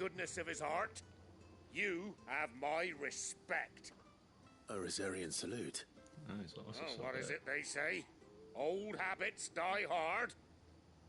goodness of his heart. You have my respect. A Rosarian salute. What is it they say? Old habits die hard.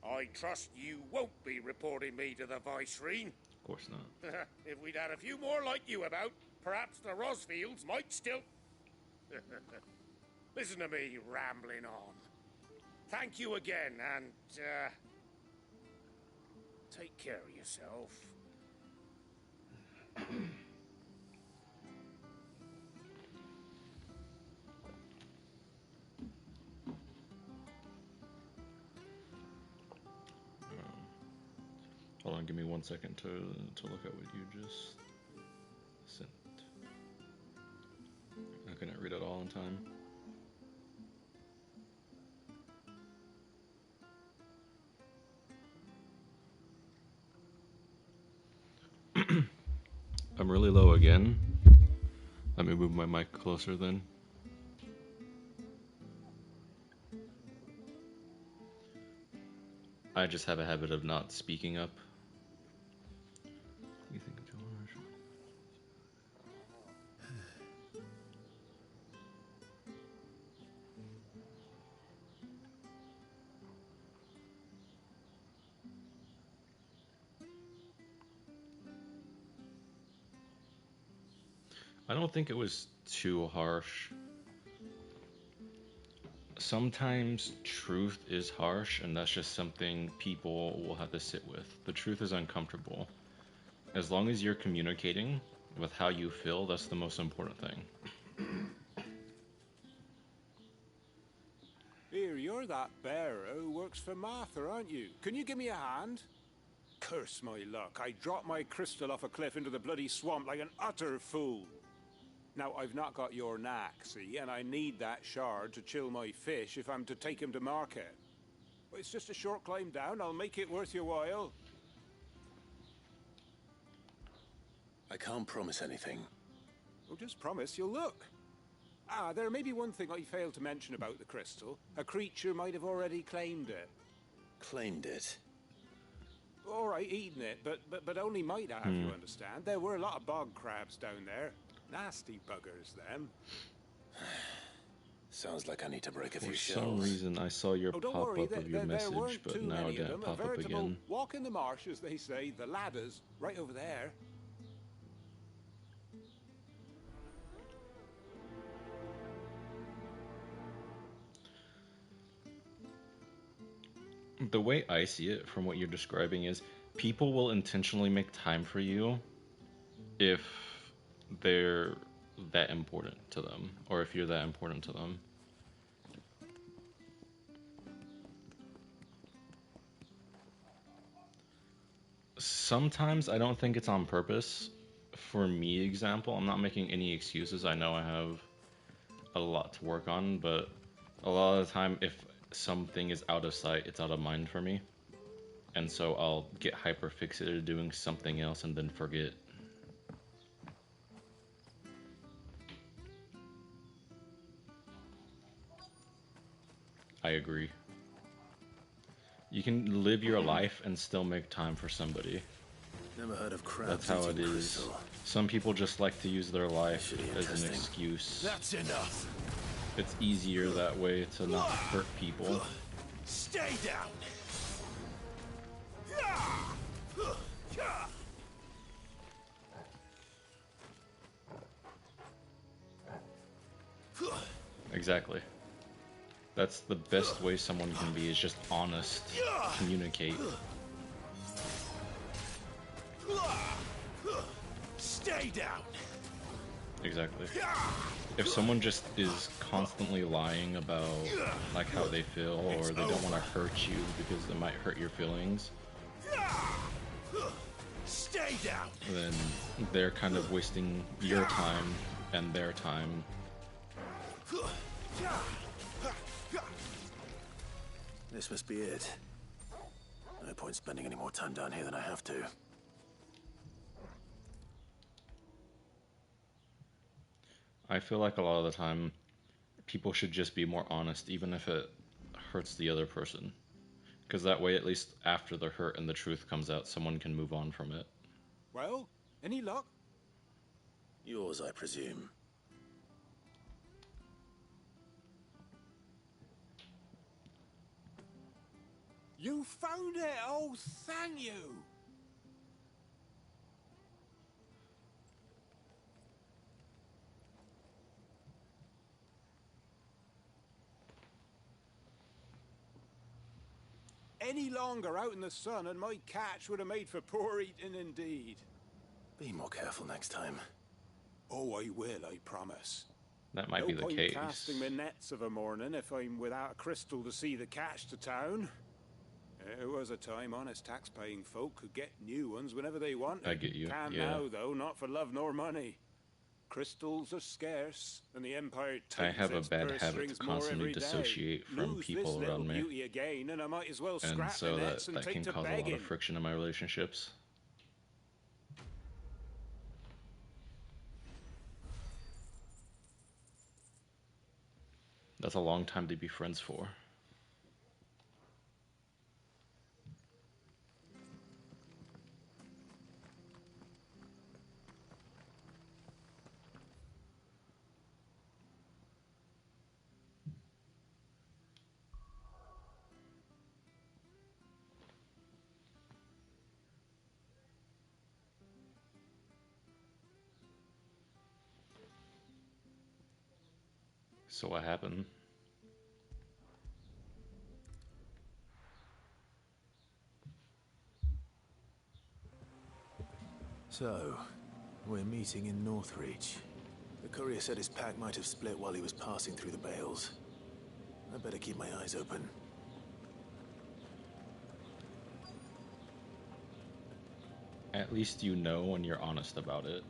I trust you won't be reporting me to the Viceroy. Of course not. If we'd had a few more like you about, perhaps the Rosfields might still... Listen to me rambling on. Thank you again, and, take care of yourself. Hold on, give me 1 second to look at what you just sent. I couldn't read it all in time. I'm really low again. Let me move my mic closer then. I just have a habit of not speaking up. What do you think of George? I don't think it was too harsh. Sometimes truth is harsh, and that's just something people will have to sit with. The truth is uncomfortable. As long as you're communicating with how you feel, that's the most important thing. Here, you're that bearer who works for Martha, aren't you? Can you give me a hand? Curse my luck. I dropped my crystal off a cliff into the bloody swamp like an utter fool. Now, I've not got your knack, see, and I need that shard to chill my fish if I'm to take him to market. But it's just a short climb down. I'll make it worth your while. I can't promise anything. Well, just promise you'll look. Ah, there may be one thing I failed to mention about the crystal. A creature might have already claimed it. Claimed it? All right, eaten it, but only might have, you understand. There were a lot of bog crabs down there. Nasty buggers, them. Sounds like I need to break a few For shells. some reason, I saw your pop-up of your there message, weren't but too now it many of didn't them. pop A up veritable again. walk in the marsh, as they say. The ladders, right over there. The way I see it from what you're describing is people will intentionally make time for you if they're that important to them, or if you're that important to them. Sometimes I don't think it's on purpose. For me, example, I'm not making any excuses. I know I have a lot to work on, but a lot of the time, if something is out of sight, it's out of mind for me. And so I'll get hyper fixated doing something else and then forget. I agree. You can live your life and still make time for somebody. Never heard of crabs. That's how it is. Crystal. Some people just like to use their life as an excuse. That's enough. It's easier that way to not hurt people. Stay down. Exactly. That's the best way someone can be, is just honest, communicate. Stay down. Exactly. If someone just is constantly lying about like how they feel, or they don't want to hurt you because it might hurt your feelings, Stay down. then they're kind of wasting your time and their time. This must be it. No point spending any more time down here than I have to. I feel like a lot of the time, people should just be more honest, even if it hurts the other person. Because that way, at least after the hurt and the truth comes out, someone can move on from it. Well, any luck? Yours, I presume. You found it! Oh, thank you! Any longer out in the sun and my catch would have made for poor eating indeed. Be more careful next time. Oh, I will, I promise. That might No be the point case. casting my nets of a morning if I'm without a crystal to see the catch to town. There was a time honest tax-paying folk could get new ones whenever they wanted. I get you, Can't yeah. now, though, not for love nor money. Crystals are scarce, and the Empire I have a tightens its bad purse habit to strings more constantly every day. dissociate from Lose people this little around me. beauty again, and I might as well And scrap so the that, nets and that take can to cause a lot begging. of friction in my relationships. That's a long time to be friends for. So what happened? So, we're meeting in Northreach. The courier said his pack might have split while he was passing through the bales. I better keep my eyes open. At least you know and you're honest about it.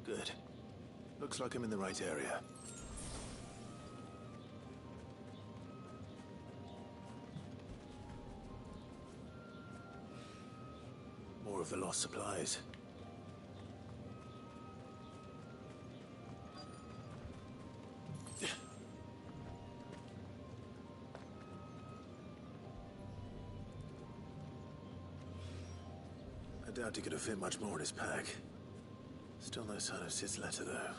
Good. Looks like I'm in the right area. More of the lost supplies. I doubt he could have fit much more in his pack. Still no sign of Sid's letter, though.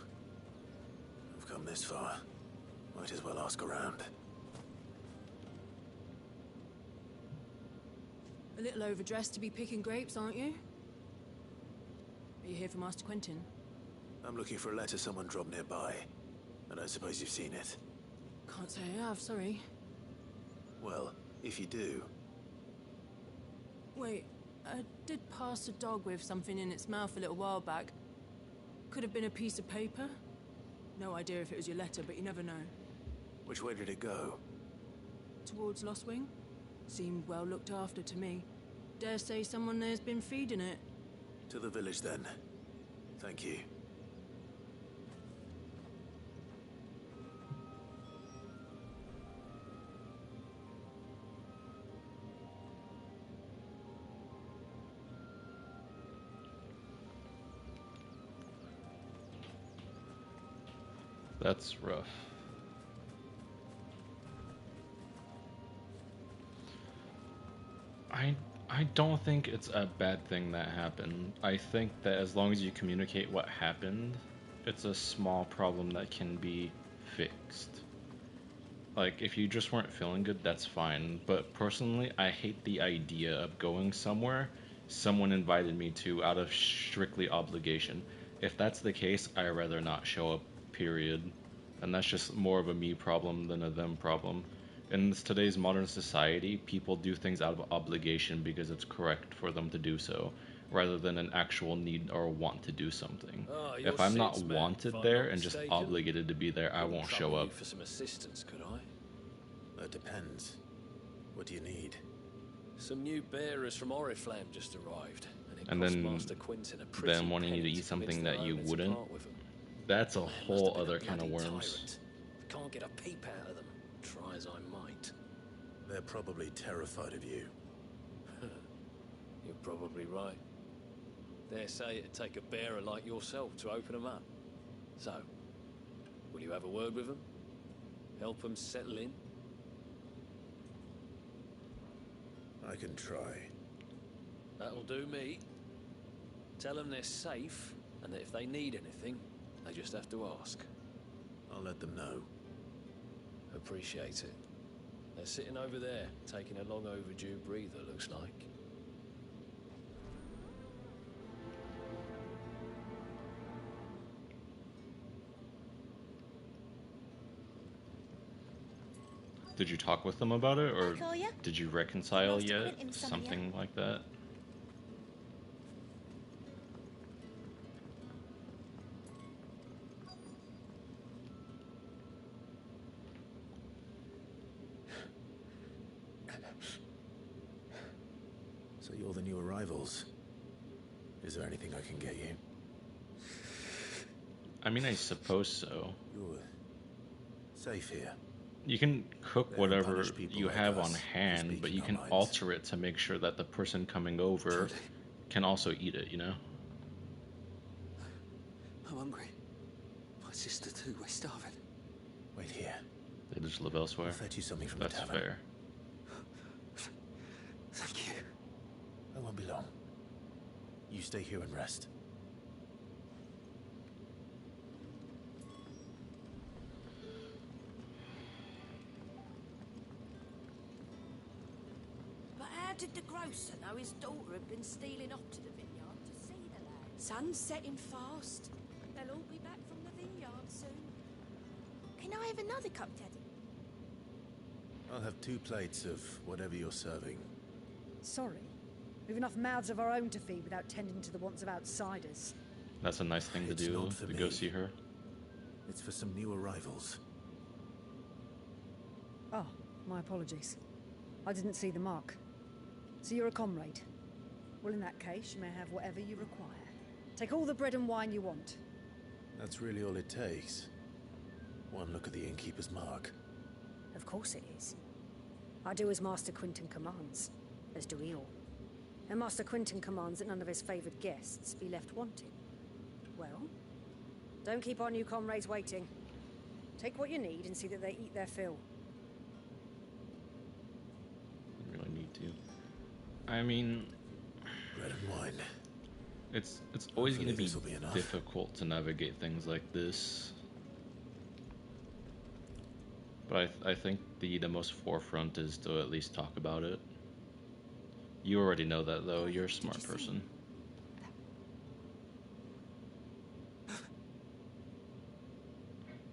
I've come this far. Might as well ask around. A little overdressed to be picking grapes, aren't you? Are you here for Master Quentin? I'm looking for a letter someone dropped nearby. And I suppose you've seen it. Can't say I have, sorry. Well, if you do, Wait, I did pass a dog with something in its mouth a little while back. Could have been a piece of paper. No idea if it was your letter, but you never know. which way did it go? Towards Lost Wing? Seemed well looked after to me. Dare say someone there's been feeding it. To the village, then. Thank you. That's rough. I don't think it's a bad thing that happened. I think that as long as you communicate what happened, it's a small problem that can be fixed. Like, if you just weren't feeling good, that's fine. But personally, I hate the idea of going somewhere someone invited me to out of strictly obligation. If that's the case, I'd rather not show up, period. And that's just more of a me problem than a them problem. In today's modern society, people do things out of obligation because it's correct for them to do so, rather than an actual need or want to do something. Oh, If I'm not wanted there and just obligated to be there, I won't show up. For some assistance, could I? That depends. What do you need? Some new bearers from Oriflamme just arrived, and it And cost then Master Quentin a pretty them wanting you to penny eat something convince that the you owner to wouldn't. part with them. That's a Man must whole have been a other can of bloody worms. tyrant. Can't get a peep out of them, try as I might. They're probably terrified of you. You're probably right. Dare say it'd take a bearer like yourself to open them up. So, will you have a word with them? Help them settle in? I can try. That'll do me. Tell them they're safe, and that if they need anything, they just have to ask. I'll let them know. Appreciate it. They're sitting over there, taking a long overdue breather, looks like. Did you talk with them about it, or Back, are ya? did you reconcile Master yet? Quentin, some of ya? Something like that? So you're the new arrivals. Is there anything I can get you? I mean, I suppose so. You're safe here. You can cook They don't whatever punish people you like have us on for hand, but speaking you our can minds. alter it to make sure that the person coming over Truly. can also eat it, you know? I'm hungry. My sister too, we're starving. Wait here. They just live elsewhere. I'll fetch you something from That's the tavern. fair. Thank you. I won't be long. You stay here and rest. But how did the grocer know his daughter had been stealing off to the vineyard to see the lad? Sun's setting fast. They'll all be back from the vineyard soon. Can I have another cup, Daddy? I'll have 2 plates of whatever you're serving. Sorry. We've enough mouths of our own to feed without tending to the wants of outsiders. That's a nice thing to It's do, not for to go me. see her. It's for some new arrivals. Oh, my apologies. I didn't see the mark. So you're a comrade. Well, in that case, you may have whatever you require. Take all the bread and wine you want. That's really all it takes. One look at the innkeeper's mark. Of course it is. I do as Master Quentin commands, as do we all. And Master Quentin commands that none of his favoured guests be left wanting. Well, don't keep our new comrades waiting. Take what you need and see that they eat their fill. You really need to. I mean, Bread and wine. it's always going to Hopefully be this'll be enough. difficult to navigate things like this. But I think the most forefront is to at least talk about it. You already know that, though. You're a smart person.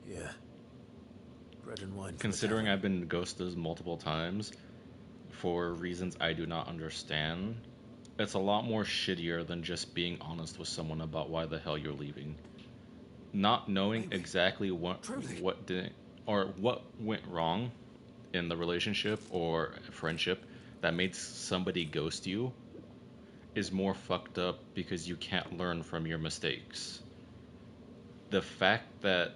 Yeah. Bread and wine. from the Considering tavern. I've been ghosted multiple times for reasons I do not understand, it's a lot more shittier than just being honest with someone about why the hell you're leaving. Not knowing Maybe. exactly what Truly. what went wrong in the relationship or friendship that made somebody ghost you is more fucked up because you can't learn from your mistakes. The fact that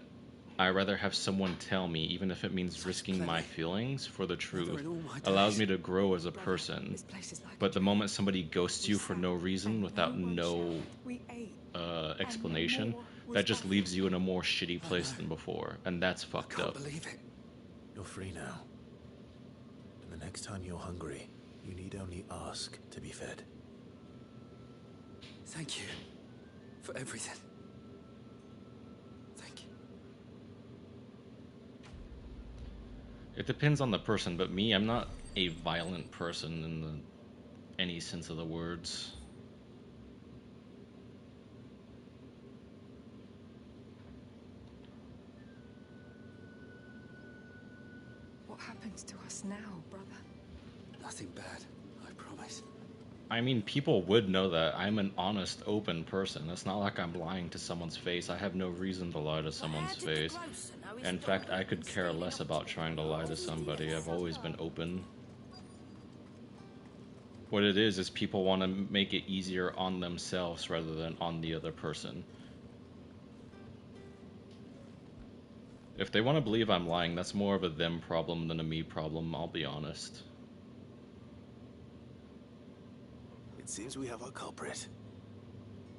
I rather have someone tell me, even if it means risking my feelings for the truth, in all my allows days. me to grow as a person. This place is like But the moment somebody ghosts you for no reason, without no we ate. explanation, more was that just offered. leaves you in a more shitty place than before, and that's fucked Can't up. believe it. You're free now. And the next time you're hungry, you need only ask to be fed. Thank you for everything. Thank you. It depends on the person, but me, I'm not a violent person in any sense of the words. What happens to us now, brother? Nothing bad, I promise. I mean, people would know that I'm an honest, open person. It's not like I'm lying to someone's face. I have no reason to lie to someone's did the face. grocer know his In fact, daughter I had could been care stealing less off about to trying to lie to the somebody. I've always been vineyard? open. What it is people want to make it easier on themselves rather than on the other person. If they want to believe I'm lying, that's more of a them problem than a me problem, I'll be honest. It seems we have our culprit.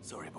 Sorry, boy.